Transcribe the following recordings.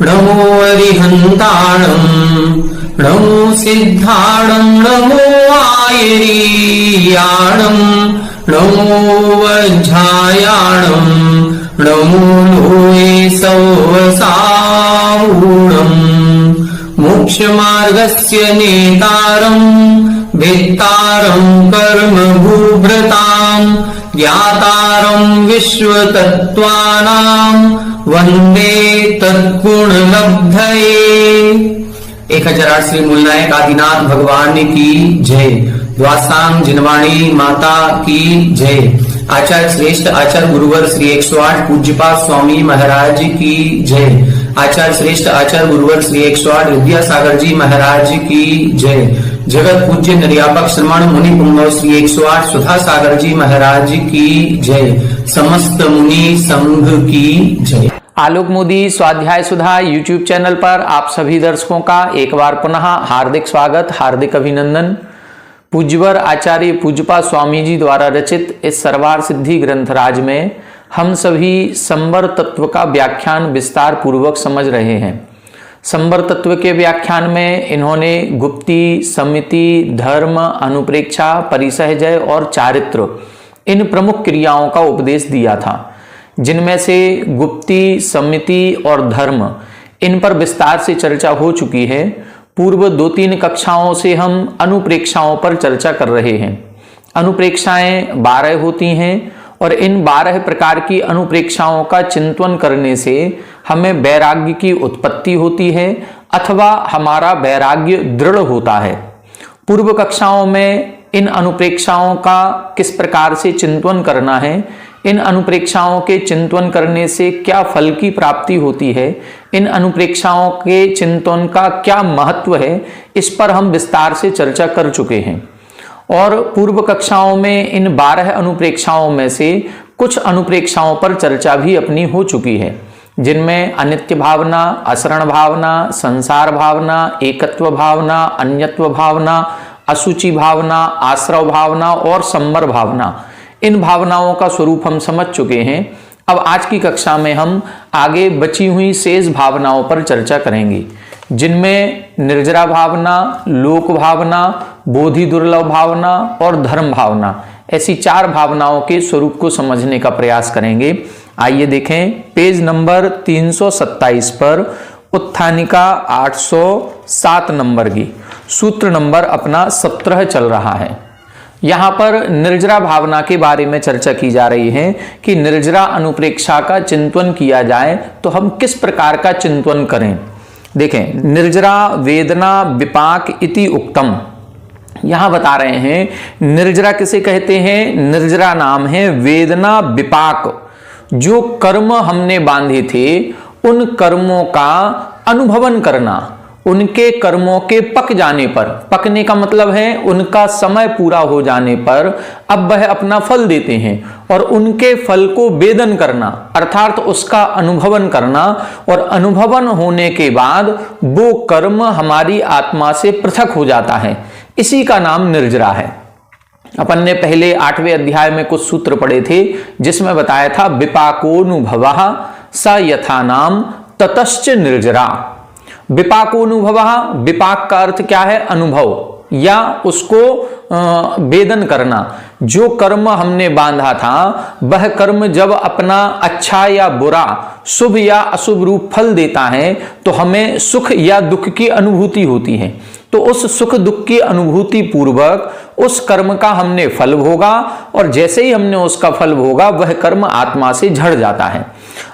नमो अरिहन्ताणं नमो सिद्धाणं नमो आयरीयाणं नमो वज्रायाणं नमो लोये सौवसावूणं मोक्षमार्गस्य नेतारं वेत्तारं कर्मभूभृतां ज्ञातारं विश्वतत्त्वानां वंदे तत्गुणलब्धये। 1008 श्री मूलनायक आदिनाथ भगवान की जय। द्वासांग जिनवाणी माता की जय। आचार्य श्रेष्ठ आचार्य गुरुवर श्री 108 पूज्यपाद स्वामी महाराज की जय। आचार्य श्रेष्ठ आचार्य गुरुवर श्री 108 विद्यासागर जी महाराज की जय। जगत पूज्य निर्यापक श्रमण मुनि पुंगव श्री 108 सुधा सागर जी महाराज की जय। समस्त मुनि संघ की जय। आलोक मोदी स्वाध्याय सुधा यूट्यूब चैनल पर आप सभी दर्शकों का एक बार पुनः हार्दिक स्वागत, हार्दिक अभिनंदन। पूज्यवर आचार्य पूज्यपाद स्वामी जी द्वारा रचित इस सर्वार सिद्धि ग्रंथराज में हम सभी संवर तत्व का व्याख्यान विस्तार पूर्वक समझ रहे हैं। संवर तत्व के व्याख्यान में इन्होंने गुप्ती, समिति, धर्म, अनुप्रेक्षा, परिसहजय और चारित्र इन प्रमुख क्रियाओं का उपदेश दिया था, जिनमें से गुप्ती, समिति और धर्म इन पर विस्तार से चर्चा हो चुकी है। पूर्व 2-3 कक्षाओं से हम अनुप्रेक्षाओं पर चर्चा कर रहे हैं। अनुप्रेक्षाएं 12 होती हैं और इन 12 प्रकार की अनुप्रेक्षाओं का चिंतन करने से हमें वैराग्य की उत्पत्ति होती है अथवा हमारा वैराग्य दृढ़ होता है। पूर्व कक्षाओं में इन अनुप्रेक्षाओं का किस प्रकार से चिंतन करना है, इन अनुप्रेक्षाओं के चिंतन करने से क्या फल की प्राप्ति होती है, इन अनुप्रेक्षाओं के चिंतन का क्या महत्व है, इस पर हम विस्तार से चर्चा कर चुके हैं। और पूर्व कक्षाओं में इन 12 अनुप्रेक्षाओं में से कुछ अनुप्रेक्षाओं पर चर्चा भी अपनी हो चुकी है, जिनमें अनित्य भावना, असरण भावना, संसार भावना, एकत्व भावना, अन्यत्व भावना, असुचि भावना, आश्रव भावना और संवर भावना, इन भावनाओं का स्वरूप हम समझ चुके हैं। अब आज की कक्षा में हम आगे बची हुई शेष भावनाओं पर चर्चा करेंगे, जिनमें निर्जरा भावना, लोक भावना, बोधि दुर्लभ भावना और धर्म भावना, ऐसी 4 भावनाओं के स्वरूप को समझने का प्रयास करेंगे। आइए देखें पेज नंबर 327 पर उत्थानिका 807 नंबर की सूत्र नंबर अपना 17 चल रहा है। यहाँ पर निर्जरा भावना के बारे में चर्चा की जा रही है कि निर्जरा अनुप्रेक्षा का चिंतन किया जाए तो हम किस प्रकार का चिंतन करें। देखें, निर्जरा वेदना विपाक इति उक्तम, यहाँ बता रहे हैं निर्जरा किसे कहते हैं। निर्जरा नाम है वेदना विपाक, जो कर्म हमने बांधे थे उन कर्मों का अनुभवन करना, उनके कर्मों के पक जाने पर, पकने का मतलब है उनका समय पूरा हो जाने पर अब वह अपना फल देते हैं, और उनके फल को वेदन करना अर्थात उसका अनुभवन करना, और अनुभवन होने के बाद वो कर्म हमारी आत्मा से पृथक हो जाता है। इसी का नाम निर्जरा है। अपन ने पहले 8वें अध्याय में कुछ सूत्र पढ़े थे, जिसमें बताया था विपाकोनुभवः स यथा नाम ततश्च निर्जरा। विपाकोनुभव, विपाक का अर्थ क्या है? अनुभव या उसको वेदन करना। जो कर्म हमने बांधा था वह कर्म जब अपना अच्छा या बुरा, शुभ या अशुभ रूप फल देता है तो हमें सुख या दुख की अनुभूति होती है। तो उस सुख दुख की अनुभूति पूर्वक उस कर्म का हमने फल भोगा, और जैसे ही हमने उसका फल भोगा वह कर्म आत्मा से झड़ जाता है।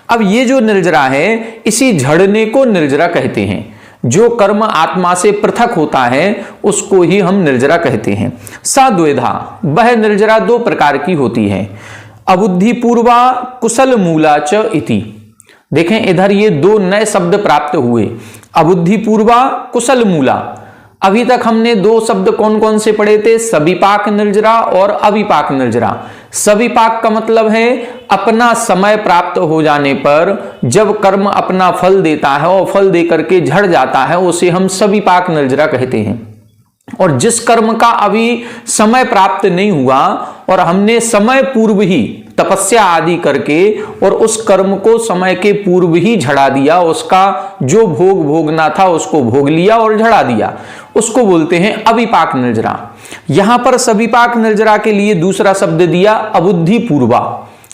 अब ये जो निर्जरा है, इसी झड़ने को निर्जरा कहते हैं। जो कर्म आत्मा से पृथक होता है उसको ही हम निर्जरा कहते हैं। सा द्वेधा, वह निर्जरा 2 प्रकार की होती है। अबुद्धि पूर्वा कुशल मूला च इति। देखें, इधर ये 2 नए शब्द प्राप्त हुए, अबुद्धि पूर्वा, कुशल मूला। अभी तक हमने 2 शब्द कौन कौन से पढ़े थे? सविपाक निर्जरा और अविपाक निर्जरा। सविपाक का मतलब है अपना समय प्राप्त हो जाने पर जब कर्म अपना फल देता है और फल देकर के झड़ जाता है, उसे हम सविपाक निर्जरा कहते हैं। और जिस कर्म का अभी समय प्राप्त नहीं हुआ और हमने समय पूर्व ही तपस्या आदि करके और उस कर्म को समय के पूर्व ही झड़ा दिया, उसका जो भोग भोगना था उसको भोग लिया और झड़ा दिया, उसको बोलते हैं अविपाक निर्जरा। यहां पर सविपाक निर्जरा के लिए दूसरा शब्द दिया अबुद्धि पूर्वा।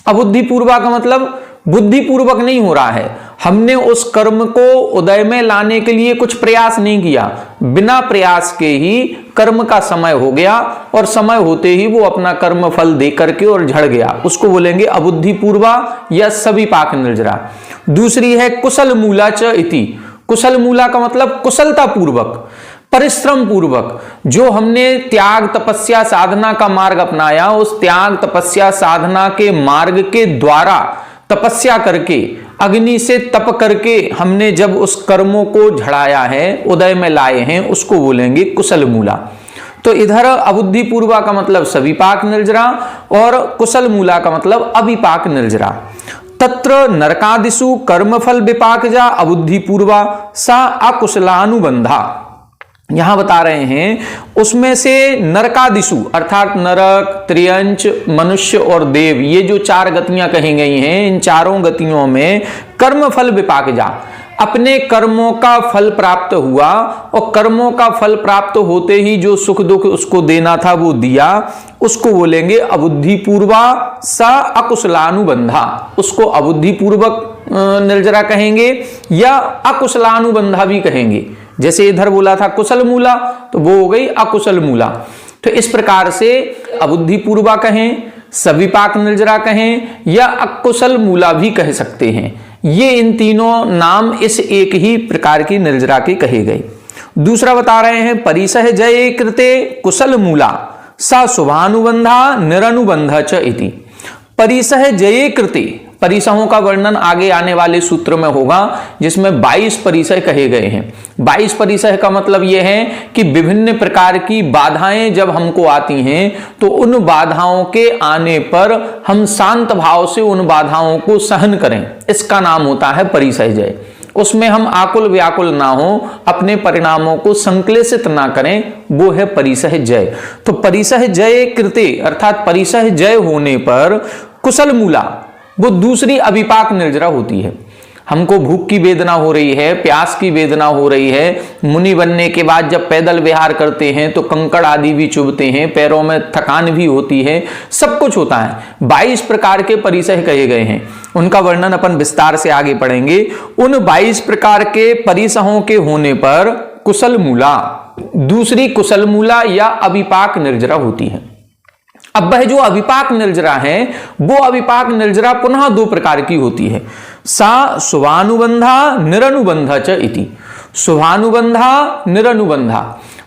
अबुद्धि पूर्वा का मतलब बुद्धि पूर्वक नहीं हो रहा है, हमने उस कर्म को उदय में लाने के लिए कुछ प्रयास नहीं किया, बिना प्रयास के ही कर्म का समय हो गया और समय होते ही वो अपना कर्म फल दे करके और झड़ गया, उसको बोलेंगे अबुद्धि पूर्वा या सविपाक निर्जरा। दूसरी है कुशल मूला च इति। कुशल मूला का मतलब कुशलता पूर्वक, परिश्रम पूर्वक, जो हमने त्याग तपस्या साधना का मार्ग अपनाया, उस त्याग तपस्या साधना के मार्ग के द्वारा तपस्या करके अग्नि से तप करके हमने जब उस कर्मों को झड़ाया है, उदय में लाए हैं, उसको बोलेंगे कुशल मूला। तो इधर अबुद्धि पूर्वा का मतलब सविपाक निर्जरा और कुशल मूला का मतलब अविपाक निर्जरा। तत्र नरकादिषु कर्मफल विपाकजा अबुद्धि पूर्वा सा अकुशलानुबंधा। यहां बता रहे हैं उसमें से नरकादिषु अर्थात नरक, त्रियंच, मनुष्य और देव, ये जो चार गतियां कही गई हैं, इन चारों गतियों में कर्म फल विपाकजा, अपने कर्मों का फल प्राप्त हुआ और कर्मों का फल प्राप्त होते ही जो सुख दुख उसको देना था वो दिया, उसको बोलेंगे अबुद्धि पूर्वा सा अकुशलानुबंधा। उसको अबुद्धि पूर्वक निर्जरा कहेंगे या अकुशलानुबंधा भी कहेंगे। जैसे इधर बोला था कुशल मूला, तो वो हो गई अकुशल मूला। तो इस प्रकार से अबुद्धि पूर्वा कहें, सविपाक निर्जरा कहें या अकुशल मूला भी कह सकते हैं। ये इन तीनों नाम इस एक ही प्रकार की निर्जरा के कहे गए। दूसरा बता रहे हैं परिसह जय कृते कुशल मूला सा शुभानुबंधा निरनुबंध च इति। परिसह जय कृते, परिसहों का वर्णन आगे आने वाले सूत्र में होगा, जिसमें 22 परिसह कहे गए हैं। 22 परिसह का मतलब यह है कि विभिन्न प्रकार की बाधाएं जब हमको आती हैं तो उन बाधाओं के आने पर हम शांत भाव से उन बाधाओं को सहन करें, इसका नाम होता है परिसह जय। उसमें हम आकुल व्याकुल ना हो, अपने परिणामों को संक्लेशित ना करें, वो है परिसह जय। तो परिसह जय कृते अर्थात परिसह जय होने पर कुशल मूला वो दूसरी अविपाक निर्जरा होती है। हमको भूख की वेदना हो रही है, प्यास की वेदना हो रही है, मुनि बनने के बाद जब पैदल विहार करते हैं तो कंकड़ आदि भी चुभते हैं, पैरों में थकान भी होती है, सब कुछ होता है। 22 प्रकार के परिसह कहे गए हैं, उनका वर्णन अपन विस्तार से आगे पढ़ेंगे। उन 22 प्रकार के परिसहों के होने पर कुशल मूला दूसरी कुशल मूला या अविपाक निर्जरा होती है। अब वह जो अविपाक निर्जरा है वो अविपाक निर्जरा पुनः 2 प्रकार की होती है। सा शुभानुबंधा निरनुबंधा च इति। शुभानुबंधा निरनुबंधा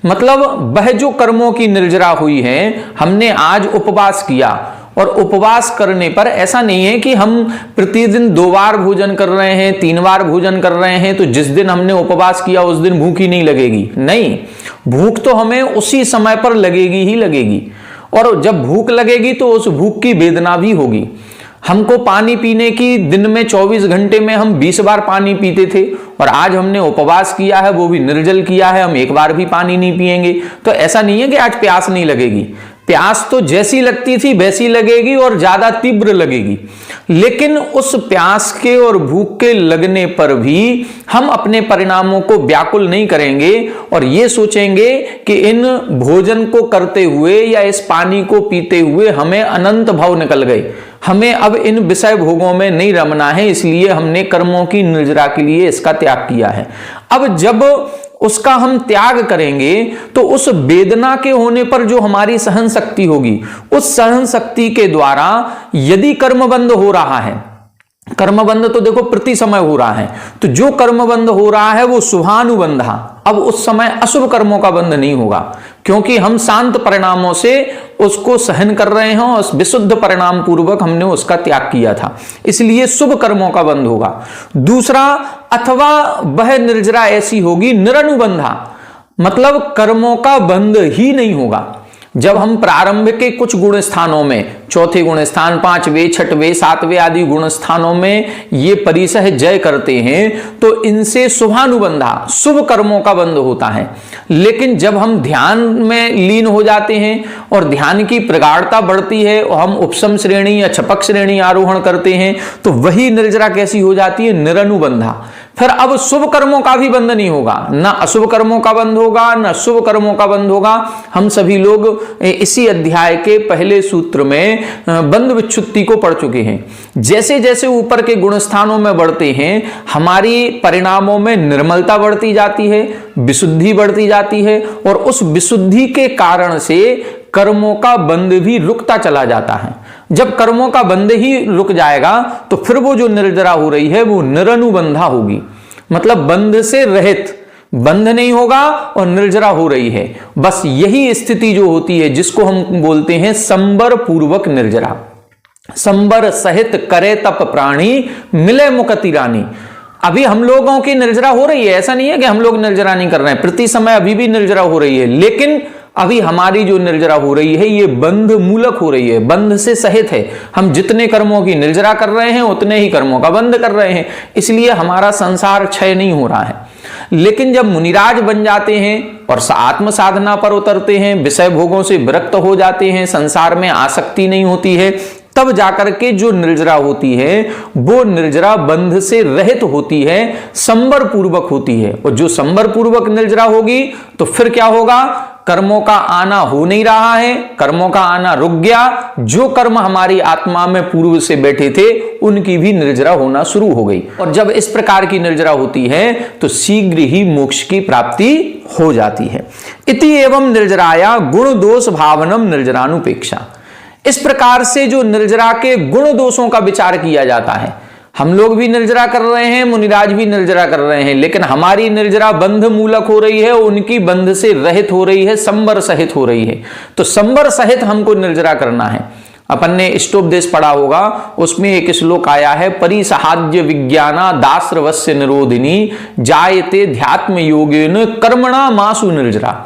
मतलब वह जो कर्मों की निर्जरा हुई है, हमने आज उपवास किया और उपवास करने पर ऐसा नहीं है कि हम प्रतिदिन 2 बार भोजन कर रहे हैं, 3 बार भोजन कर रहे हैं तो जिस दिन हमने उपवास किया उस दिन भूख ही नहीं लगेगी। नहीं, भूख तो हमें उसी समय पर लगेगी ही लगेगी, और जब भूख लगेगी तो उस भूख की वेदना भी होगी। हमको पानी पीने की दिन में 24 घंटे में हम 20 बार पानी पीते थे और आज हमने उपवास किया है, वो भी निर्जल किया है, हम 1 बार भी पानी नहीं पिएंगे। तो ऐसा नहीं है कि आज प्यास नहीं लगेगी, प्यास तो जैसी लगती थी वैसी लगेगी और ज्यादा तीव्र लगेगी, लेकिन उस प्यास के और भूख के लगने पर भी हम अपने परिणामों को व्याकुल नहीं करेंगे और ये सोचेंगे कि इन भोजन को करते हुए या इस पानी को पीते हुए हमें अनंत भव निकल गए, हमें अब इन विषय भोगों में नहीं रमना है, इसलिए हमने कर्मों की निर्जरा के लिए इसका त्याग किया है। अब जब उसका हम त्याग करेंगे तो उस वेदना के होने पर जो हमारी सहन शक्ति होगी, उस सहन शक्ति के द्वारा यदि कर्म बंद हो रहा है, कर्म बंद तो देखो प्रति समय हो रहा है, तो जो कर्म बंद हो रहा है वो शुभानुबंधा, अब उस समय अशुभ कर्मों का बंध नहीं होगा, क्योंकि हम शांत परिणामों से उसको सहन कर रहे हैं और विशुद्ध परिणाम पूर्वक हमने उसका त्याग किया था, इसलिए शुभ कर्मों का बंध होगा। दूसरा, अथवा वह निर्जरा ऐसी होगी निरनुबंधा, मतलब कर्मों का बंध ही नहीं होगा, जब हम प्रारंभ के कुछ गुण स्थानों में, चौथे गुण स्थान, पांचवें, छठवें, सातवें आदि गुण स्थानों में ये परिसह जय करते हैं तो इनसे शुभानुबंधा, शुभ कर्मों का बंध होता है। लेकिन जब हम ध्यान में लीन हो जाते हैं और ध्यान की प्रगाढ़ता बढ़ती है और हम उपशम श्रेणी या छपक श्रेणी आरोहण करते हैं तो वही निर्जरा कैसी हो जाती है? निरनुबंधा। फिर अब शुभ कर्मों का भी बंध नहीं होगा, ना अशुभ कर्मों का बंध होगा, ना शुभ कर्मों का बंध होगा। हम सभी लोग इसी अध्याय के पहले सूत्र में बंध विच्छुत्ति को पढ़ चुके हैं। जैसे जैसे ऊपर के गुण स्थानों में बढ़ते हैं हमारी परिणामों में निर्मलता बढ़ती जाती है, विशुद्धि बढ़ती जाती है और उस विशुद्धि के कारण से कर्मों का बंध भी रुकता चला जाता है। जब कर्मों का बंध ही रुक जाएगा तो फिर वो जो निर्जरा हो रही है वो निरनुबंधा होगी, मतलब बंध से रहित, बंध नहीं होगा और निर्जरा हो रही है। बस यही स्थिति जो होती है जिसको हम बोलते हैं संबर पूर्वक निर्जरा। संबर सहित करे तप प्राणी मिले मुकति रानी। अभी हम लोगों की निर्जरा हो रही है, ऐसा नहीं है कि हम लोग निर्जरा नहीं कर रहे हैं, प्रति समय अभी भी निर्जरा हो रही है, लेकिन अभी हमारी जो निर्जरा हो रही है ये बंध मूलक हो रही है, बंध से सहित है। हम जितने कर्मों की निर्जरा कर रहे हैं उतने ही कर्मों का बंध कर रहे हैं, इसलिए हमारा संसार क्षय नहीं हो रहा है। लेकिन जब मुनिराज बन जाते हैं और आत्म साधना पर उतरते हैं, विषय भोगों से विरक्त हो जाते हैं, संसार में आसक्ति नहीं होती है, तब जाकर के जो निर्जरा होती है वो निर्जरा बंध से रहित होती है, संबर पूर्वक होती है। और जो संबर पूर्वक निर्जरा होगी तो फिर क्या होगा? कर्मों का आना हो नहीं रहा है, कर्मों का आना रुक गया। जो कर्म हमारी आत्मा में पूर्व से बैठे थे उनकी भी निर्जरा होना शुरू हो गई। और जब इस प्रकार की निर्जरा होती है तो शीघ्र ही मोक्ष की प्राप्ति हो जाती है। इति एवं निर्जराया गुण दोष भावनम निर्जरानुपेक्षा। इस प्रकार से जो निर्जरा के गुण दोषों का विचार किया जाता है, हम लोग भी निर्जरा कर रहे हैं, मुनिराज भी निर्जरा कर रहे हैं, लेकिन हमारी निर्जरा बंध मूलक हो रही है, उनकी बंध से रहित हो रही है, संबर सहित हो रही है। तो संबर सहित हमको निर्जरा करना है। अपन ने इष्टोपदेश पढ़ा होगा, उसमें एक श्लोक आया है, परिसहाज्य विज्ञाना दास्रवस्य निरोधिनी जायते ध्यात्म योगेन कर्मणा मासु निर्जरा।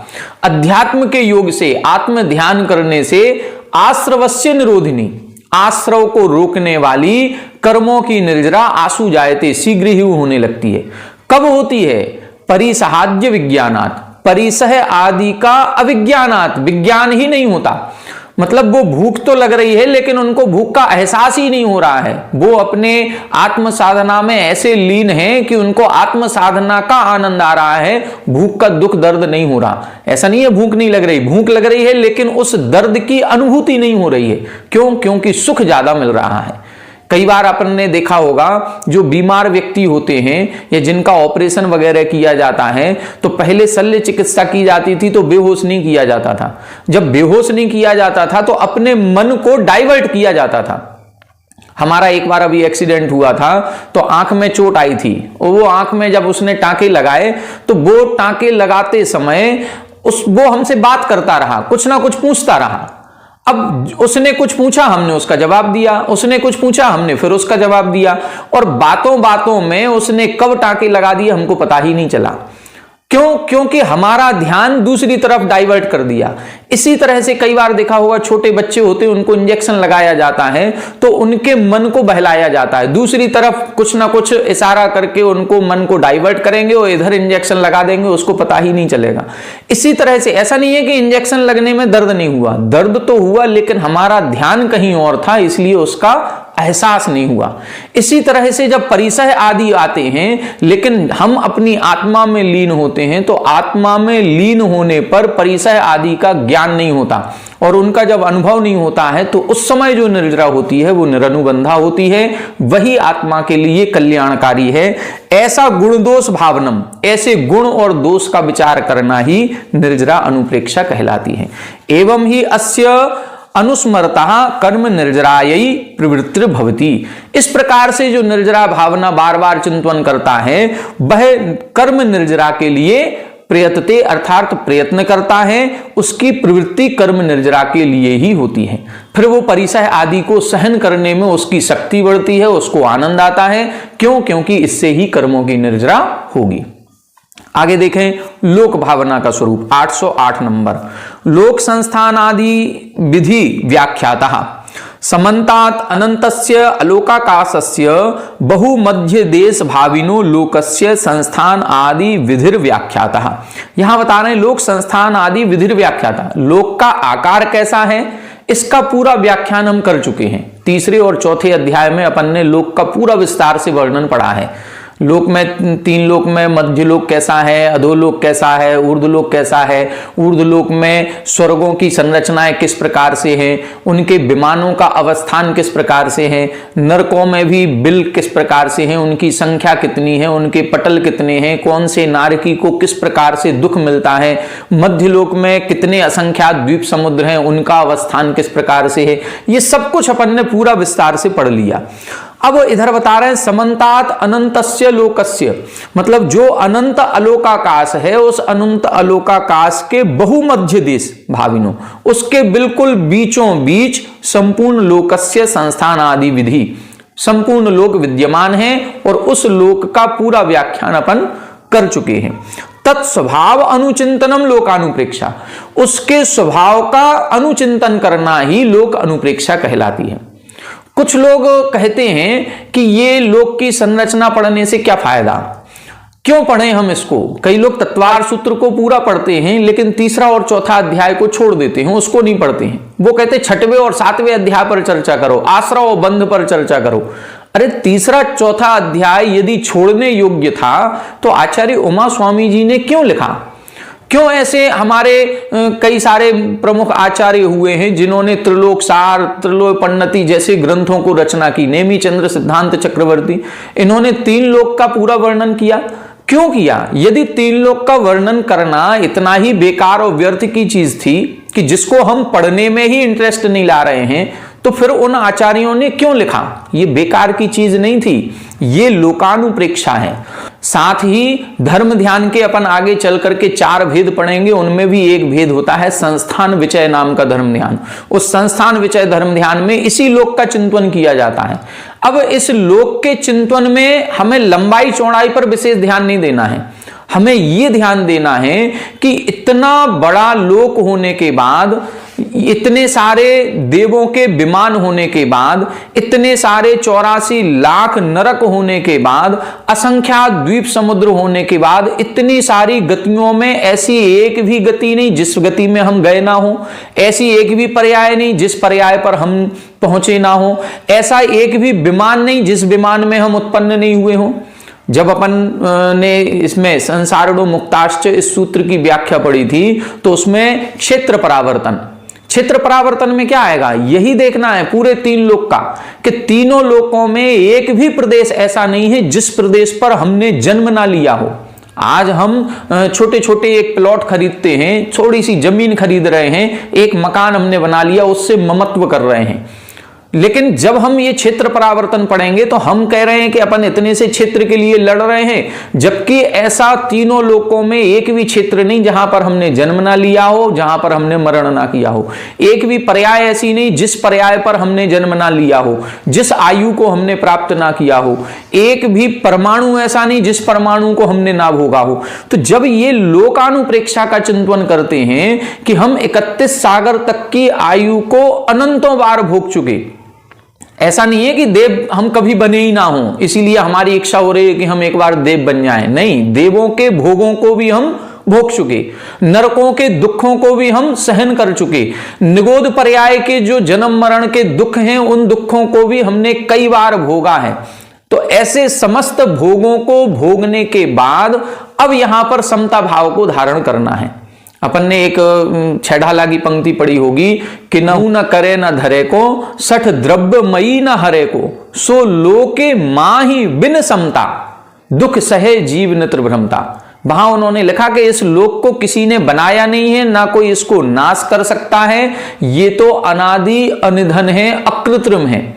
अध्यात्म के योग से, आत्म ध्यान करने से आश्रवस्य निरोधिनी, आश्रव को रोकने वाली कर्मों की निर्जरा आसु जायते, शीघ्र ही होने लगती है। कब होती है? परिसहाज्य विज्ञानात्, परिसह आदि का अविज्ञानात्, विज्ञान ही नहीं होता। मतलब वो भूख तो लग रही है लेकिन उनको भूख का एहसास ही नहीं हो रहा है। वो अपने आत्म साधना में ऐसे लीन है कि उनको आत्म साधना का आनंद आ रहा है, भूख का दुख दर्द नहीं हो रहा। ऐसा नहीं है भूख नहीं लग रही, भूख लग रही है लेकिन उस दर्द की अनुभूति नहीं हो रही है। क्यों? क्योंकि सुख ज्यादा मिल रहा है। कई बार अपन ने देखा होगा जो बीमार व्यक्ति होते हैं या जिनका ऑपरेशन वगैरह किया जाता है तो पहले शल्य चिकित्सा की जाती थी तो बेहोश नहीं किया जाता था। जब बेहोश नहीं किया जाता था तो अपने मन को डाइवर्ट किया जाता था। हमारा एक बार अभी एक्सीडेंट हुआ था तो आंख में चोट आई थी और वो आंख में जब उसने टांके लगाए तो वो टांके लगाते समय वो हमसे बात करता रहा, कुछ ना कुछ पूछता रहा। अब उसने कुछ पूछा, हमने उसका जवाब दिया, उसने कुछ पूछा, हमने फिर उसका जवाब दिया, और बातों बातों में उसने कब टांके लगा दिए हमको पता ही नहीं चला। क्यों? क्योंकि हमारा ध्यान दूसरी तरफ डाइवर्ट कर दिया। इसी तरह से कई बार देखा होगा, छोटे बच्चे होते हैं उनको इंजेक्शन लगाया जाता है तो उनके मन को बहलाया जाता है, दूसरी तरफ कुछ ना कुछ इशारा करके उनको मन को डाइवर्ट करेंगे और इधर इंजेक्शन लगा देंगे, उसको पता ही नहीं चलेगा। इसी तरह से ऐसा नहीं है कि इंजेक्शन लगने में दर्द नहीं हुआ, दर्द तो हुआ लेकिन हमारा ध्यान कहीं और था इसलिए उसका एहसास नहीं हुआ। इसी तरह से जब परिसह आदि आते हैं लेकिन हम अपनी आत्मा में लीन होते हैं तो आत्मा में लीन होने पर परिसह आदि का ज्ञान नहीं होता और उनका जब अनुभव नहीं होता है तो उस समय जो निर्जरा होती है वो निरनुबंधा होती है, वही आत्मा के लिए कल्याणकारी है। ऐसा गुण दोष भावनम, ऐसे गुण और दोष का विचार करना ही निर्जरा अनुप्रेक्षा कहलाती है। एवं ही अस्य अनुस्मरता कर्म निर्जरायी प्रवृत्ति भवती। इस प्रकार से जो निर्जरा भावना बार बार चिंतन करता है वह कर्म निर्जरा के लिए प्रयतते अर्थात प्रयत्न करता है, उसकी प्रवृत्ति कर्म निर्जरा के लिए ही होती है। फिर वो परिसह आदि को सहन करने में उसकी शक्ति बढ़ती है, उसको आनंद आता है। क्यों? क्योंकि इससे ही कर्मों की निर्जरा होगी। आगे देखें लोक भावना का स्वरूप 808 नंबर। लोक संस्थान आदि विधि व्याख्यातः समन्तात् अनंतस्य अलोकाकाशस्य बहुमध्य देश भाविनो लोकस्य संस्थान आदि विधिर व्याख्यातः। यहां बता रहे हैं लोक संस्थान आदि विधिर व्याख्यातः, लोक का आकार कैसा है इसका पूरा व्याख्यान हम कर चुके हैं। तीसरे और चौथे अध्याय में अपन ने लोक का पूरा विस्तार से वर्णन पढ़ा है। लोक में, तीन लोक में मध्य लोक कैसा है, अधोलोक कैसा है, ऊर्ध्वलोक कैसा है, ऊर्ध्वलोक में स्वर्गों की संरचनाएं किस प्रकार से हैं, उनके विमानों का अवस्थान किस प्रकार से है, नरकों में भी बिल किस प्रकार से हैं, उनकी संख्या कितनी है, उनके पटल कितने हैं, कौन से नारकी को किस प्रकार से दुख मिलता है, मध्य लोक में कितने असंख्यात द्वीप समुद्र हैं, उनका अवस्थान किस प्रकार से है, ये सब कुछ अपन ने पूरा विस्तार से पढ़ लिया। अब इधर बता रहे हैं समन्तात अनंतस्य लोकस्य, मतलब जो अनंत अलोकाकाश है उस अनंत अलोकाकाश के बहुमध्य देश भाविनो, उसके बिल्कुल बीचों बीच संपूर्ण लोकस्य संस्थान आदि विधि, संपूर्ण लोक विद्यमान है और उस लोक का पूरा व्याख्यान अपन कर चुके हैं। तत्स्वभाव अनुचिंतनम लोकानुप्रेक्षा, उसके स्वभाव का अनुचिंतन करना ही लोक अनुप्रेक्षा कहलाती है। कुछ लोग कहते हैं कि ये लोक की संरचना पढ़ने से क्या फायदा, क्यों पढ़ें हम इसको। कई लोग तत्वार सूत्र को पूरा पढ़ते हैं लेकिन तीसरा और चौथा अध्याय को छोड़ देते हैं, उसको नहीं पढ़ते हैं। वो कहते हैं छठवें और सातवें अध्याय पर चर्चा करो, आश्रय और बंध पर चर्चा करो। अरे तीसरा चौथा अध्याय यदि छोड़ने योग्य था तो आचार्य उमा स्वामी जी ने क्यों लिखा। क्यों ऐसे हमारे कई सारे प्रमुख आचार्य हुए हैं जिन्होंने त्रिलोक सार, त्रिलोक पन्नति जैसे ग्रंथों को रचना की, नेमी चंद्र, सिद्धांत चक्रवर्ती, इन्होंने तीन लोक का पूरा वर्णन किया। क्यों किया? यदि तीन लोक का वर्णन करना इतना ही बेकार और व्यर्थ की चीज थी कि जिसको हम पढ़ने में ही इंटरेस्ट नहीं ला रहे हैं, तो फिर उन आचार्यों ने क्यों लिखा। ये बेकार की चीज नहीं थी, ये लोकानुप्रेक्षा है। साथ ही धर्म ध्यान के अपन आगे चल करके 4 भेद पढ़ेंगे, उनमें भी एक भेद होता है संस्थान विचय नाम का धर्म ध्यान। उस संस्थान विचय धर्म ध्यान में इसी लोक का चिंतन किया जाता है। अब इस लोक के चिंतन में हमें लंबाई चौड़ाई पर विशेष ध्यान नहीं देना है, हमें यह ध्यान देना है कि इतना बड़ा लोक होने के बाद, इतने सारे देवों के विमान होने के बाद, इतने सारे 84 लाख नरक होने के बाद, असंख्यात द्वीप समुद्र होने के बाद, इतनी सारी गतियों में ऐसी एक भी गति नहीं जिस गति में हम गए ना हो, ऐसी एक भी पर्याय नहीं जिस पर्याय पर हम पहुंचे ना हो, ऐसा एक भी विमान नहीं जिस विमान में हम उत्पन्न नहीं हुए हो। जब अपन ने इसमें संसारणो मुक्ताश्च इस सूत्र की व्याख्या पढ़ी थी तो उसमें क्षेत्र परावर्तन, क्षेत्र परावर्तन में क्या आएगा, यही देखना है पूरे तीन लोक का कि तीनों लोकों में एक भी प्रदेश ऐसा नहीं है जिस प्रदेश पर हमने जन्म ना लिया हो। आज हम छोटे छोटे एक प्लॉट खरीदते हैं, थोड़ी सी जमीन खरीद रहे हैं, एक मकान हमने बना लिया, उससे ममत्व कर रहे हैं। लेकिन जब हम ये क्षेत्र परावर्तन पढ़ेंगे तो हम कह रहे हैं कि अपन इतने से क्षेत्र के लिए लड़ रहे हैं, जबकि ऐसा तीनों लोकों में एक भी क्षेत्र नहीं जहां पर हमने जन्म ना लिया हो, जहां पर हमने मरण ना किया हो। एक भी पर्याय ऐसी नहीं जिस पर्याय पर हमने जन्म ना लिया हो, जिस आयु को हमने प्राप्त ना किया हो। एक भी परमाणु ऐसा नहीं जिस परमाणु को हमने ना भोगा हो। तो जब ये लोकानुप्रेक्षा का चिंतन करते हैं कि हम 31 सागर तक की आयु को अनंतों बार भोग चुके, ऐसा नहीं है कि देव हम कभी बने ही ना हो इसीलिए हमारी इच्छा हो रही है कि हम एक बार देव बन जाएं। नहीं, देवों के भोगों को भी हम भोग चुके, नरकों के दुखों को भी हम सहन कर चुके, निगोद पर्याय के जो जन्म मरण के दुख हैं उन दुखों को भी हमने कई बार भोगा है। तो ऐसे समस्त भोगों को भोगने के बाद अब यहां पर समता भाव को धारण करना है। अपन ने एक छेढ़ाला की पंक्ति पढ़ी होगी कि नहु न करे न धरे को, सठ द्रव्यमयी न हरे को, सो लोके माही बिन समता, दुख सहे जीव नित्र भ्रमता। वहां उन्होंने लिखा कि इस लोक को किसी ने बनाया नहीं है, ना कोई इसको नाश कर सकता है, ये तो अनादि अनिधन है, अकृत्रिम है।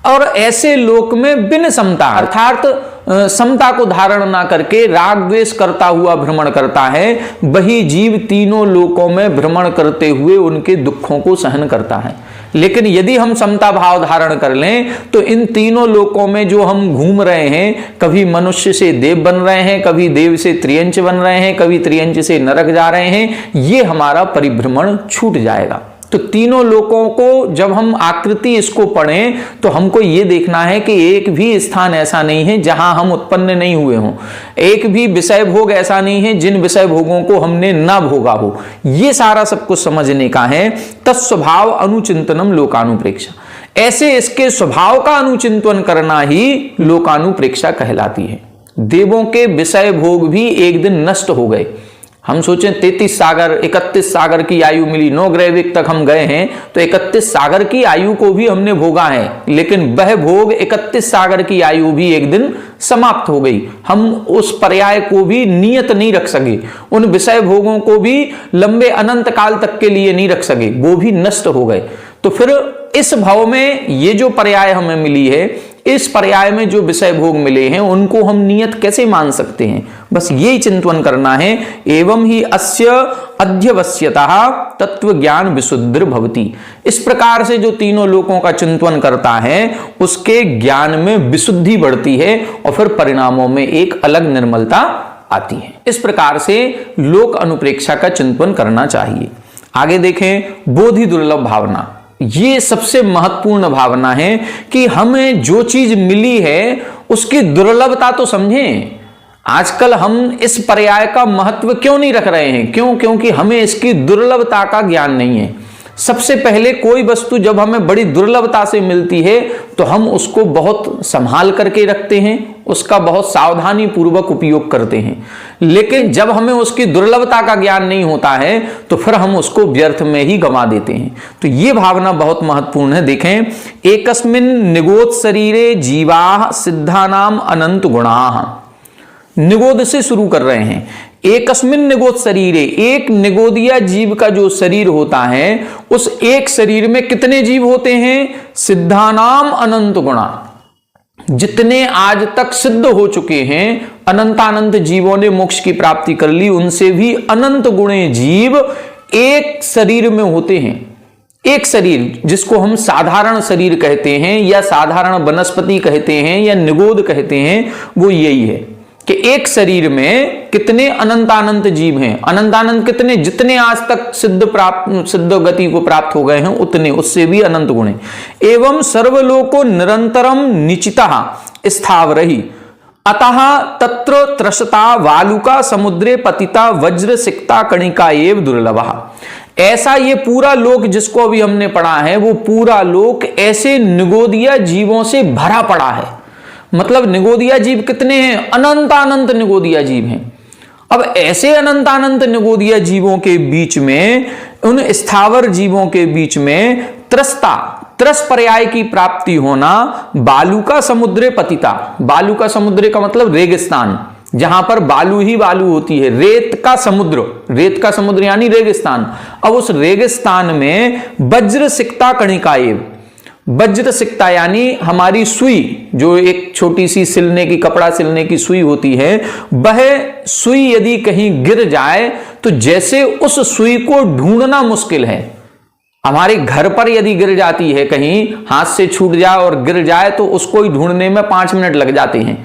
और ऐसे लोक में बिन समता अर्थात समता को धारण ना करके राग द्वेष करता हुआ भ्रमण करता है, वही जीव तीनों लोकों में भ्रमण करते हुए उनके दुखों को सहन करता है। लेकिन यदि हम समता भाव धारण कर लें तो इन तीनों लोकों में जो हम घूम रहे हैं, कभी मनुष्य से देव बन रहे हैं, कभी देव से त्रियंच बन रहे हैं, कभी त्रियंच से नरक जा रहे हैं, ये हमारा परिभ्रमण छूट जाएगा। तो तीनों लोकों को जब हम आकृति इसको पढ़ें तो हमको ये देखना है कि एक भी स्थान ऐसा नहीं है जहां हम उत्पन्न नहीं हुए हों, एक भी विषय भोग ऐसा नहीं है जिन विषय भोगों को हमने ना भोगा हो। ये सारा सब कुछ समझने का है। तत्स्वभाव अनुचिंतनम लोकानुप्रेक्षा, ऐसे इसके स्वभाव का अनुचिंतन करना ही लोकानुप्रेक्षा कहलाती है। देवों के विषय भोग भी एक दिन नष्ट हो गए। हम सोचें 33 सागर 31 सागर की आयु मिली, 9 ग्रैविक तक हम गए हैं तो 31 सागर की आयु को भी हमने भोगा है, लेकिन वह भोग 31 सागर की आयु भी एक दिन समाप्त हो गई। हम उस पर्याय को भी नियत नहीं रख सके, उन विषय भोगों को भी लंबे अनंत काल तक के लिए नहीं रख सके, वो भी नष्ट हो गए। तो फिर इस भाव में ये जो पर्याय हमें मिली है, इस पर्याय में जो विषय भोग मिले हैं उनको हम नियत कैसे मान सकते हैं, बस यही चिंतन करना है। एवं ही अस्य अध्यवस्यतः तत्व ज्ञान विशुद्धिर भवति, इस प्रकार से जो तीनों लोकों का चिंतन करता है उसके ज्ञान में विशुद्धि बढ़ती है और फिर परिणामों में एक अलग निर्मलता आती है। इस प्रकार से लोक अनुप्रेक्षा का चिंतन करना चाहिए। आगे देखें बोधि दुर्लभ भावना, ये सबसे महत्वपूर्ण भावना है कि हमें जो चीज मिली है उसकी दुर्लभता तो समझें। आजकल हम इस पर्याय का महत्व क्यों नहीं रख रहे हैं? क्योंकि हमें इसकी दुर्लभता का ज्ञान नहीं है। सबसे पहले कोई वस्तु जब हमें बड़ी दुर्लभता से मिलती है तो हम उसको बहुत संभाल करके रखते हैं, उसका बहुत सावधानी पूर्वक उपयोग करते हैं। लेकिन जब हमें उसकी दुर्लभता का ज्ञान नहीं होता है तो फिर हम उसको व्यर्थ में ही गंवा देते हैं। तो ये भावना बहुत महत्वपूर्ण है। देखें, एकस्मिन् निगोद शरीरे जीवा सिद्धानाम अनंत गुणाः, निगोद से शुरू कर रहे हैं। एकस्मिन् निगोद शरीरे, एक निगोदिया जीव का जो शरीर होता है उस एक शरीर में कितने जीव होते हैं? सिद्धानाम अनंत गुणा, जितने आज तक सिद्ध हो चुके हैं, अनंतानंत जीवों ने मोक्ष की प्राप्ति कर ली, उनसे भी अनंत गुणे जीव एक शरीर में होते हैं। एक शरीर जिसको हम साधारण शरीर कहते हैं या साधारण वनस्पति कहते हैं या निगोद कहते हैं, वो यही है कि एक शरीर में कितने अनंतानंत जीव हैं। अनंतानंत कितने? जितने आज तक सिद्ध गति को प्राप्त हो गए हैं उतने, उससे भी अनंत गुणे। एवं सर्वलोको निरंतरम निचितः स्थावरहि, अतः तत्र त्रसता वालुका समुद्रे पतिता वज्र सिक्ता कणिका एव दुर्लभः। ऐसा ये पूरा लोक जिसको अभी हमने पढ़ा है, वो पूरा लोक ऐसे निगोदिया जीवों से भरा पड़ा है। मतलब निगोदिया जीव कितने हैं? अनंतानंत निगोदिया जीव हैं। अब ऐसे अनंतानंत निगोदिया जीवों के बीच में, उन स्थावर जीवों के बीच में त्रस पर्याय की प्राप्ति होना, बालुका समुद्रे पतिता, बालुका समुद्रे का मतलब रेगिस्तान, जहां पर बालू ही बालू होती है, रेत का समुद्र यानी रेगिस्तान। अब उस रेगिस्तान में वज्र सिक्ता कणिकाएव, वज्र सिक्ता यानी हमारी सुई, जो एक छोटी सी सिलने की, कपड़ा सिलने की सुई होती है, वह सुई यदि कहीं गिर जाए तो जैसे उस सुई को ढूंढना मुश्किल है। हमारे घर पर यदि गिर जाती है, कहीं हाथ से छूट जाए और गिर जाए तो उसको ही ढूंढने में 5 मिनट लग जाते हैं,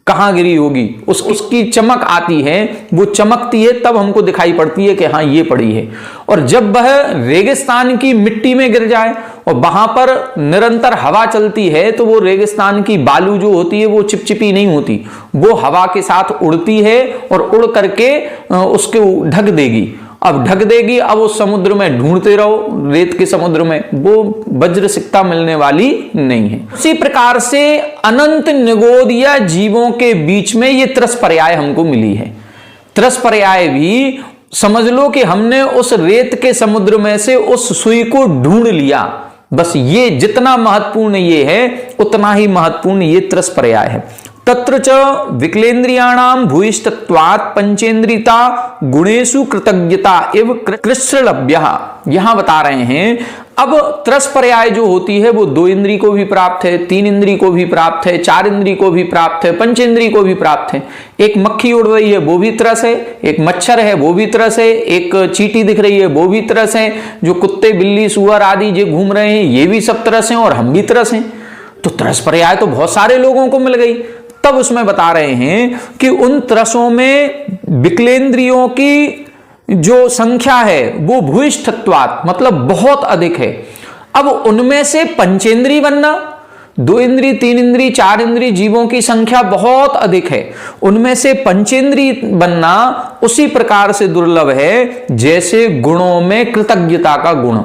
कहां गिरी होगी। उसकी चमक आती है, वो चमकती है तब हमको दिखाई पड़ती है कि हाँ ये पड़ी है। और जब वह रेगिस्तान की मिट्टी में गिर जाए और वहां पर निरंतर हवा चलती है तो वो रेगिस्तान की बालू जो होती है वो चिपचिपी नहीं होती, वो हवा के साथ उड़ती है और उड़ करके उसके ढक देगी। अब ढक देगी, अब उस समुद्र में ढूंढते रहो, रेत के समुद्र में, वो वज्र सिक्ता मिलने वाली नहीं है। उसी प्रकार से अनंत निगोदिया जीवों के बीच में ये त्रस पर्याय हमको मिली है। त्रस पर्याय भी समझ लो कि हमने उस रेत के समुद्र में से उस सुई को ढूंढ लिया। बस ये जितना महत्वपूर्ण ये है उतना ही महत्वपूर्ण ये त्रस पर्याय है। तत्र च विकलेन्द्रियाणाम भूयिष्ठत्वात् पंचेन्द्रिता गुणेषु कृतज्ञता एवं कृच्छ्रलभ्यः। यहां बता रहे हैं अब त्रस पर्याय जो होती है वो 2 इंद्री को भी प्राप्त है, 3 इंद्री को भी प्राप्त है, 4 इंद्री को भी प्राप्त है, 5 इंद्री को भी प्राप्त है। एक मक्खी उड़ रही है वो भी त्रस है, एक मच्छर है वो भी त्रस है, एक चींटी दिख रही है वो भी त्रस है, जो कुत्ते बिल्ली सुअर आदि जो घूम रहे हैं ये भी सब त्रस हैं और हम भी त्रस हैं। तो त्रस पर्याय तो बहुत सारे लोगों को मिल गई। तब उसमें बता रहे हैं कि उन त्रसों में विकलेंद्रियों की जो संख्या है वो भूयिष्ठत्वात् मतलब बहुत अधिक है। अब उनमें से पंचेंद्री बनना, 2 इंद्री 3 इंद्री 4 इंद्री जीवों की संख्या बहुत अधिक है, उनमें से पंचेंद्री बनना उसी प्रकार से दुर्लभ है जैसे गुणों में कृतज्ञता का गुण।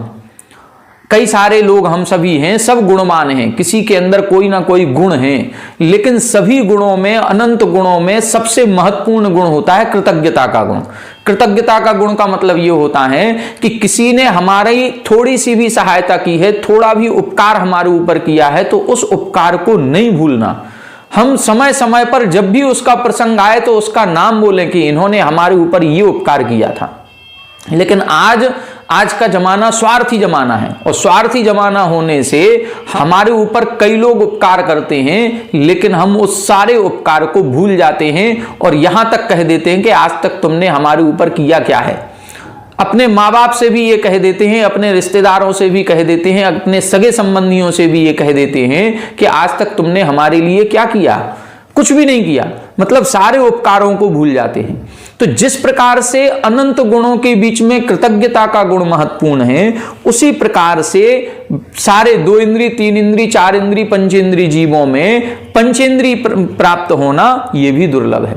कई सारे लोग हम सभी हैं, सब गुणवान हैं, किसी के अंदर कोई ना कोई गुण है, लेकिन सभी गुणों में अनंत गुणों में सबसे महत्वपूर्ण गुण होता है कृतज्ञता का गुण। कृतज्ञता का गुण का मतलब यह होता है कि किसी ने हमारी थोड़ी सी भी सहायता की है, थोड़ा भी उपकार हमारे ऊपर किया है तो उस उपकार को नहीं भूलना। हम समय समय पर जब भी उसका प्रसंग आए तो उसका नाम बोलें कि इन्होंने हमारे ऊपर ये उपकार किया था। लेकिन आज का जमाना स्वार्थी जमाना है और स्वार्थी जमाना होने से हमारे ऊपर कई लोग उपकार करते हैं, लेकिन हम उस सारे उपकार को भूल जाते हैं और यहां तक कह देते हैं कि आज तक तुमने हमारे ऊपर किया क्या है। अपने माँ बाप से भी ये कह देते हैं, अपने रिश्तेदारों से भी कह देते हैं, अपने सगे संबंधियों से भी ये कह देते हैं कि आज तक तुमने हमारे लिए क्या किया, कुछ भी नहीं किया। मतलब सारे उपकारों को भूल जाते हैं। तो जिस प्रकार से अनंत गुणों के बीच में कृतज्ञता का गुण महत्वपूर्ण है, उसी प्रकार से सारे 2 इंद्री 3 इंद्री 4 इंद्री पंचेंद्री जीवों में पंचेंद्री प्राप्त होना यह भी दुर्लभ है।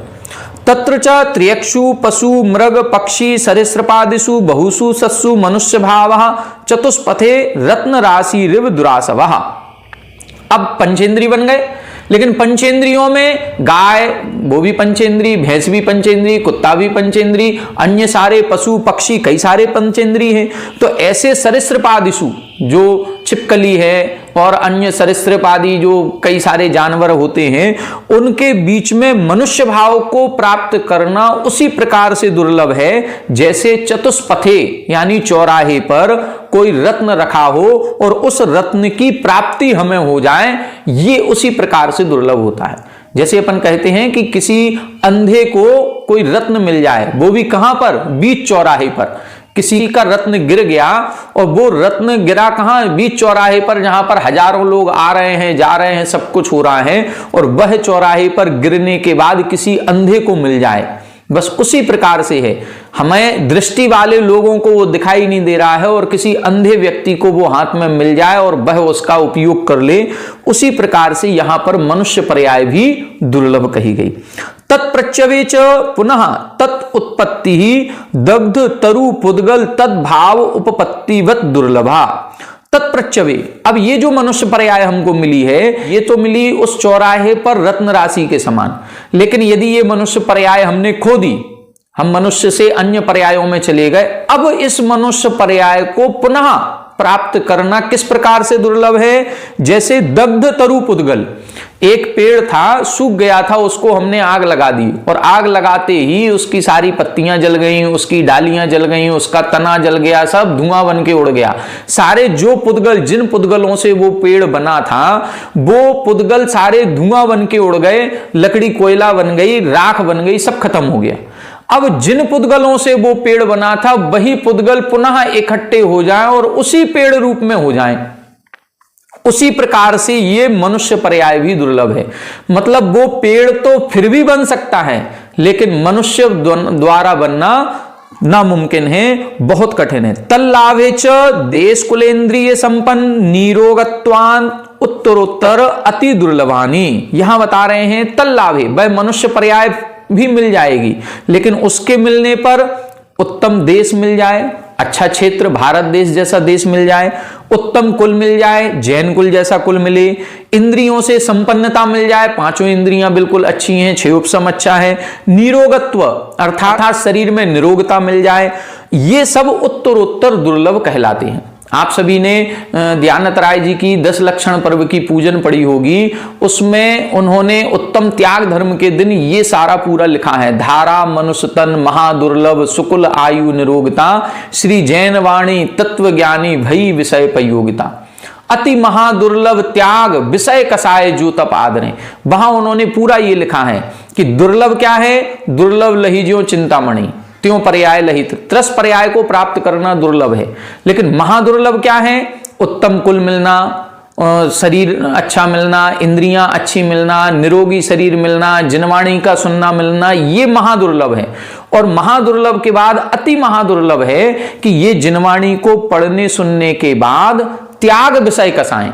तत्र च त्र्यक्षु पशु मृग पक्षी सरीसृपादिषु बहुषु सत्सु मनुष्य भावः चतुष्पथे रत्न राशि रिव दुरासवः। अब पंचेंद्री बन गए, लेकिन पंचेंद्रियों में गाय वो भी पंचेंद्री, भैंस भी पंचेंद्री, कुत्ता भी पंचेंद्री, अन्य सारे पशु पक्षी कई सारे पंचेंद्री हैं। तो ऐसे सरीसृपादिषु जो छिपकली है और अन्य सरीसृप आदि जो कई सारे जानवर होते हैं, उनके बीच में मनुष्य भाव को प्राप्त करना उसी प्रकार से दुर्लभ है जैसे चतुष्पथे यानी चौराहे पर कोई रत्न रखा हो और उस रत्न की प्राप्ति हमें हो जाए, ये उसी प्रकार से दुर्लभ होता है। जैसे अपन कहते हैं कि किसी अंधे को कोई रत्न मिल जाए, वो भी कहां पर, बीच चौराहे पर। किसी का रत्न गिर गया और वो रत्न गिरा कहां, बीच चौराहे पर, जहां पर हजारों लोग आ रहे हैं जा रहे हैं, सब कुछ हो रहा है, और वह चौराहे पर गिरने के बाद किसी अंधे को मिल जाए, बस उसी प्रकार से है। हमें दृष्टि वाले लोगों को वो दिखाई नहीं दे रहा है और किसी अंधे व्यक्ति को वो हाथ में मिल जाए और वह उसका उपयोग कर ले, उसी प्रकार से यहां पर मनुष्य पर्याय भी दुर्लभ कही गई। तत्प्रत्यवे च पुनः तत् उत्पत्ति ही दग्ध तरु पुद्गल तद्भाव उपपत्तिवत दुर्लभा। तत्प्रत्यवे, अब ये जो मनुष्य पर्याय हमको मिली है, ये तो मिली उस चौराहे पर रत्न राशि के समान, लेकिन यदि ये मनुष्य पर्याय हमने खो दी, हम मनुष्य से अन्य पर्यायों में चले गए, अब इस मनुष्य पर्याय को पुनः प्राप्त करना किस प्रकार से दुर्लभ है, जैसे दग्ध तरु पुद्गल। एक पेड़ था, सूख गया था, उसको हमने आग लगा दी और आग लगाते ही उसकी सारी पत्तियां जल गईं, उसकी डालियां जल गईं, उसका तना जल गया, सब धुआं बन के उड़ गया। सारे जो पुद्गल, जिन पुद्गलों से वो पेड़ बना था, वो पुद्गल सारे धुआं बन के उड़ गए, लकड़ी कोयला बन गई, राख बन गई, सब खत्म हो गया। अब जिन पुद्गलों से वो पेड़ बना था, वही पुद्गल पुनः इकट्ठे हो जाएं और उसी पेड़ रूप में हो जाएं, उसी प्रकार से ये मनुष्य पर्याय भी दुर्लभ है। मतलब वो पेड़ तो फिर भी बन सकता है, लेकिन मनुष्य द्वारा बनना नामुमकिन है, बहुत कठिन है। तल्लाभे च देश कुलेन्द्रिय संपन्न निरोगत्वान उत्तरोत्तर अति दुर्लभानी। यहां बता रहे हैं तल्लाभे, वह मनुष्य पर्याय भी मिल जाएगी, लेकिन उसके मिलने पर उत्तम देश मिल जाए, अच्छा क्षेत्र भारत देश जैसा देश मिल जाए, उत्तम कुल मिल जाए, जैन कुल जैसा कुल मिले, इंद्रियों से संपन्नता मिल जाए, 5 इंद्रियां बिल्कुल अच्छी हैं, 6 उपसम अच्छा है, निरोगत्व अर्थात शरीर में निरोगता मिल जाए, ये सब उत्तरोत्तर दुर्लभ कहलाते हैं। आप सभी ने ध्यानत राय जी की 10 लक्षण पर्व की पूजन पढ़ी होगी, उसमें उन्होंने उत्तम त्याग धर्म के दिन ये सारा पूरा लिखा है। धारा मनुष्य तन महादुर्लभ सुकुल आयु निरोगता, श्री जैन वाणी तत्व ज्ञानी भई विषय पयोगिता। अति महादुर्लभ त्याग विषय कसाय जो तप आदरे। वहां उन्होंने पूरा ये लिखा है कि दुर्लभ क्या है, दुर्लभ लहिज्यो चिंतामणि त्यों पर्याय लहित, त्रस पर्याय को प्राप्त करना दुर्लभ है। लेकिन महादुर्लभ क्या है, उत्तम कुल मिलना, शरीर अच्छा मिलना, इंद्रियां अच्छी मिलना, निरोगी शरीर मिलना, जिनवाणी का सुनना मिलना, ये महादुर्लभ है। और महादुर्लभ के बाद अति महादुर्लभ है कि ये जिनवाणी को पढ़ने सुनने के बाद त्याग विषय कसाएं,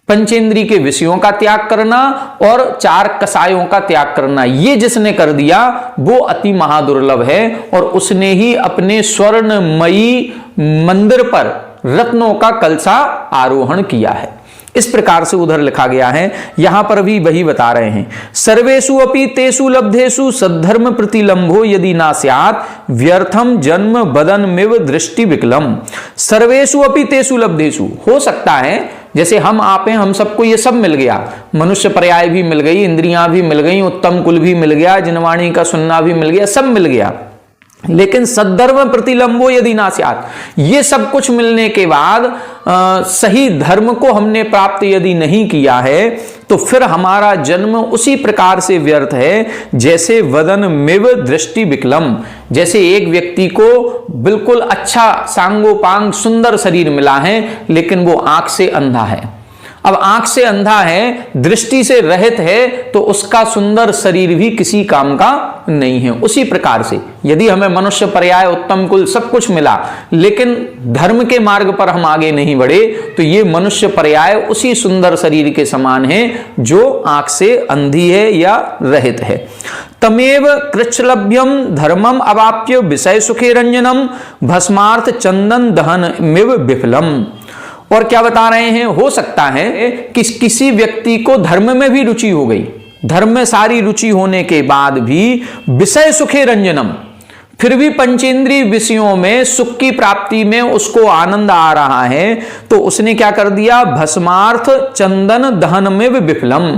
पंचेंद्री के विषयों का त्याग करना और 4 कसायों का त्याग करना, ये जिसने कर दिया वो अति महादुर्लभ है। और उसने ही अपने स्वर्णमयी मंदिर पर रत्नों का कलसा आरोहण किया है। इस प्रकार से उधर लिखा गया है, यहां पर भी वही बता रहे हैं। सर्वेषु अपि तेषु लब्धेषु सद्धर्म प्रतिलंभो यदि ना स्यात् व्यर्थम जन्म बदनमिव दृष्टि विकलम। सर्वेषु अपि तेषु लब्धेषु, हो सकता है जैसे हम आप हैं, हम सबको ये सब मिल गया, मनुष्य पर्याय भी मिल गई, इंद्रियां भी मिल गई, उत्तम कुल भी मिल गया, जिनवाणी का सुनना भी मिल गया, सब मिल गया। लेकिन सद्धर्म प्रतिलंबो यदि ना स्यात्, ये सब कुछ मिलने के बाद सही धर्म को हमने प्राप्त यदि नहीं किया है तो फिर हमारा जन्म उसी प्रकार से व्यर्थ है जैसे वदन मिव दृष्टि विकलम, जैसे एक व्यक्ति को बिल्कुल अच्छा सांगोपांग सुंदर शरीर मिला है लेकिन वो आंख से अंधा है। अब आंख से अंधा है, दृष्टि से रहित है, तो उसका सुंदर शरीर भी किसी काम का नहीं है। उसी प्रकार से यदि हमें मनुष्य पर्याय उत्तम कुल सब कुछ मिला लेकिन धर्म के मार्ग पर हम आगे नहीं बढ़े तो ये मनुष्य पर्याय उसी सुंदर शरीर के समान है जो आंख से अंधी है या रहित है। तमेव कृच्छलभ्यम धर्मम अवाप्य विषय सुखे रंजनम भस्मार्थ चंदन दहन मिव विफलम। और क्या बता रहे हैं, हो सकता है कि किसी व्यक्ति को धर्म में भी रुचि हो गई, धर्म में सारी रुचि होने के बाद भी विषय सुखे रंजनम, फिर भी पंचेंद्रीय विषयों में सुख की प्राप्ति में उसको आनंद आ रहा है, तो उसने क्या कर दिया, भस्मार्थ चंदन दहन में विफलम,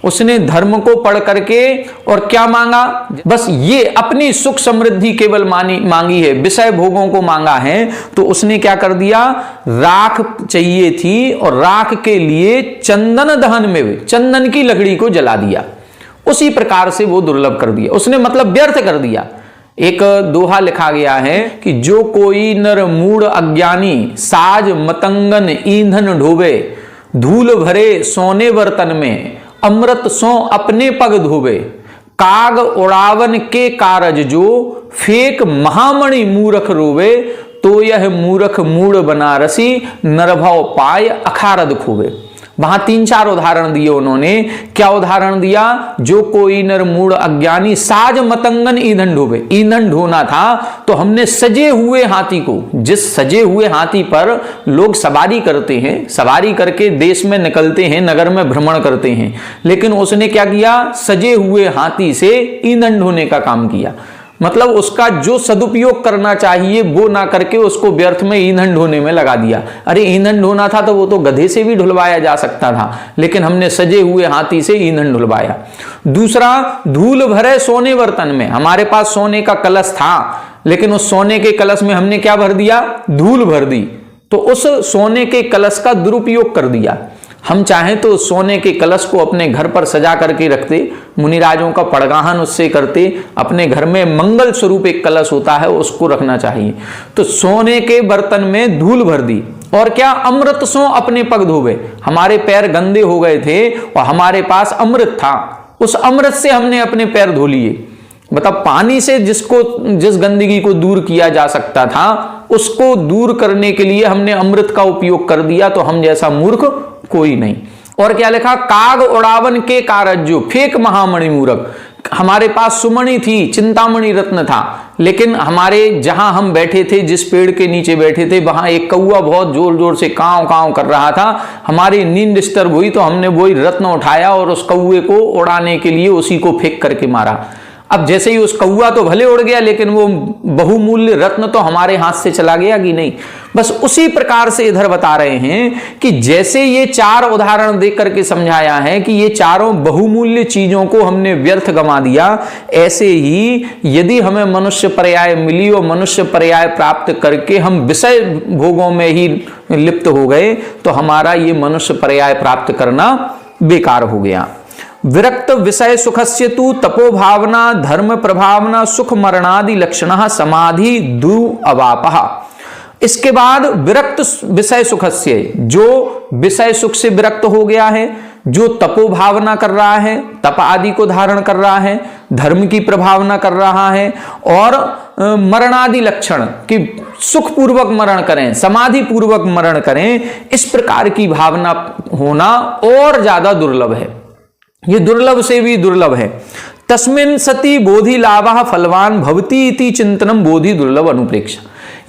उसने धर्म को पढ़ करके और क्या मांगा, बस ये अपनी सुख समृद्धि केवल मांगी है, विषय भोगों को मांगा है। तो उसने क्या कर दिया, राख चाहिए थी और राख के लिए चंदन दहन में चंदन की लकड़ी को जला दिया, उसी प्रकार से वो दुर्लभ कर दिया उसने, मतलब व्यर्थ कर दिया। एक दोहा लिखा गया है कि जो कोई नर मूढ़ अज्ञानी साज मतंगन ईंधन ढोवे, धूल भरे सोने बर्तन में अमृत सो अपने पग धोवे, काग उड़ावन के कारज जो फेक महामणि मूरख रोवे, तो यह मूरख मूढ़ बनारसी नरभव पाय अखारद खोवे। वहां 3-4 उदाहरण दिए उन्होंने। क्या उदाहरण दिया, जो कोई नर मूढ़ अज्ञानी साज मतंगन ईंधन ढोवे, ईंधन ढोना था तो हमने सजे हुए हाथी को, जिस सजे हुए हाथी पर लोग सवारी करते हैं, सवारी करके देश में निकलते हैं, नगर में भ्रमण करते हैं, लेकिन उसने क्या किया, सजे हुए हाथी से ईंधन ढोने का काम किया। मतलब उसका जो सदुपयोग करना चाहिए वो ना करके उसको व्यर्थ में ईंधन ढोने में लगा दिया। अरे ईंधन ढोना था तो वो तो गधे से भी ढुलवाया जा सकता था, लेकिन हमने सजे हुए हाथी से ईंधन ढुलवाया। दूसरा, धूल भरे सोने बर्तन में, हमारे पास सोने का कलश था लेकिन उस सोने के कलश में हमने क्या भर दिया, धूल भर दी, तो उस सोने के कलश का दुरुपयोग कर दिया। हम चाहें तो सोने के कलश को अपने घर पर सजा करके रखते, मुनिराजों का पड़गाहन उससे करते, अपने घर में मंगल स्वरूप एक कलश होता है उसको रखना चाहिए। तो सोने के बर्तन में धूल भर दी और क्या, अमृत सो अपने पग धोवे, हमारे पैर गंदे हो गए थे और हमारे पास अमृत था, उस अमृत से हमने अपने पैर धो लिए। मतलब पानी से जिस गंदगी को दूर किया जा सकता था उसको दूर करने के लिए हमने अमृत का उपयोग कर दिया, तो हम जैसा मूर्ख कोई नहीं। और क्या लिखा, काग उड़ावन के कारज जो फेक महामणि मूरख, हमारे पास सुमणि थी, चिंतामणि रत्न था, लेकिन हमारे जहां हम बैठे थे, जिस पेड़ के नीचे बैठे थे, वहां एक कौवा बहुत जोर जोर से कांव कांव कर रहा था, हमारी नींद डिस्टर्ब हुई तो हमने वही रत्न उठाया और उस कौवे को उड़ाने के लिए उसी को फेंक करके मारा। अब जैसे ही उस कौआ तो भले उड़ गया, लेकिन वो बहुमूल्य रत्न तो हमारे हाथ से चला गया कि नहीं। बस उसी प्रकार से इधर बता रहे हैं कि जैसे ये चार उदाहरण देख करके समझाया है कि ये चारों बहुमूल्य चीजों को हमने व्यर्थ गंवा दिया, ऐसे ही यदि हमें मनुष्य पर्याय मिली और मनुष्य पर्याय प्राप्त करके हम विषय भोगों में ही लिप्त हो गए तो हमारा ये मनुष्य पर्याय प्राप्त करना बेकार हो गया। विरक्त विषय सुखस्य तु तपो भावना धर्म प्रभावना सुख मरणादि लक्षण समाधि दु अवापः। इसके बाद विरक्त विषय सुखस्य, जो विषय सुख से विरक्त हो गया है, जो तपो भावना कर रहा है, तप आदि को धारण कर रहा है, धर्म की प्रभावना कर रहा है और मरणादि लक्षण कि सुख पूर्वक मरण करें, समाधि पूर्वक मरण करें, इस प्रकार की भावना होना और ज्यादा दुर्लभ है। ये दुर्लभ से भी दुर्लभ है। तस्मिन् सति बोधि लाभः फलवान भवति इति चिंतनम बोधि दुर्लभ अनुप्रेक्ष।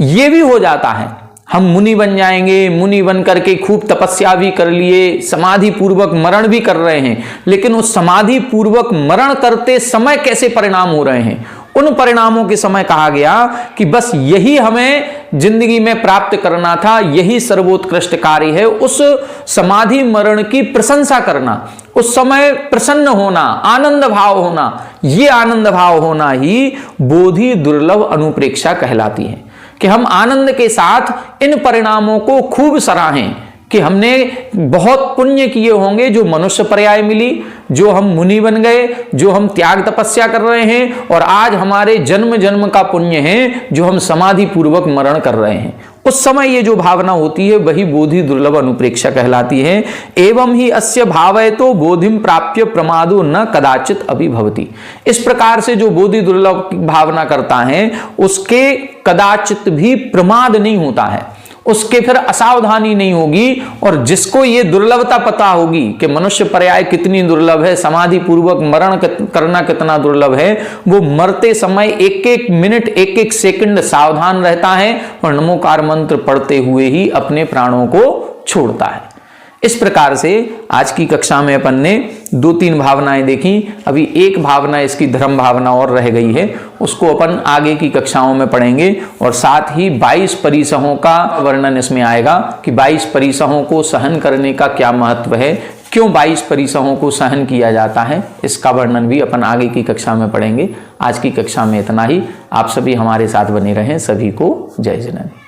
ये भी हो जाता है, हम मुनि बन जाएंगे, मुनि बन करके खूब तपस्या भी कर लिए, समाधि पूर्वक मरण भी कर रहे हैं, लेकिन उस समाधि पूर्वक मरण करते समय कैसे परिणाम हो रहे हैं, उन परिणामों के समय कहा गया कि बस यही हमें जिंदगी में प्राप्त करना था, यही सर्वोत्कृष्ट कार्य है। उस समाधि मरण की प्रशंसा करना, उस समय प्रसन्न होना, आनंद भाव होना, ये आनंद भाव होना ही बोधि दुर्लभ अनुप्रेक्षा कहलाती है कि हम आनंद के साथ इन परिणामों को खूब सराहें कि हमने बहुत पुण्य किए होंगे, जो मनुष्य पर्याय मिली, जो हम मुनि बन गए, जो हम त्याग तपस्या कर रहे हैं और आज हमारे जन्म जन्म का पुण्य है जो हम समाधि पूर्वक मरण कर रहे हैं। उस समय ये जो भावना होती है वही बोधि दुर्लभ अनुप्रेक्षा कहलाती है। एवं ही अस्य भावयतो बोधिम प्राप्य प्रमादो न कदाचित अभिभवति। इस प्रकार से जो बोधि दुर्लभ भावना करता है उसके कदाचित भी प्रमाद नहीं होता है, उसके फिर असावधानी नहीं होगी। और जिसको ये दुर्लभता पता होगी कि मनुष्य पर्याय कितनी दुर्लभ है, समाधि पूर्वक मरण करना कितना दुर्लभ है, वो मरते समय एक एक मिनट एक एक सेकंड सावधान रहता है और नमोकार मंत्र पढ़ते हुए ही अपने प्राणों को छोड़ता है। इस प्रकार से आज की कक्षा में अपन ने 2-3 भावनाएं देखी। अभी एक भावना इसकी धर्म भावना और रह गई है, उसको अपन आगे की कक्षाओं में पढ़ेंगे। और साथ ही 22 परिसहों का वर्णन इसमें आएगा कि 22 परिसहों को सहन करने का क्या महत्व है, क्यों 22 परिसहों को सहन किया जाता है, इसका वर्णन भी अपन आगे की कक्षा में पढ़ेंगे। आज की कक्षा में इतना ही। आप सभी हमारे साथ बने रहें। सभी को जय जिनेंद्र।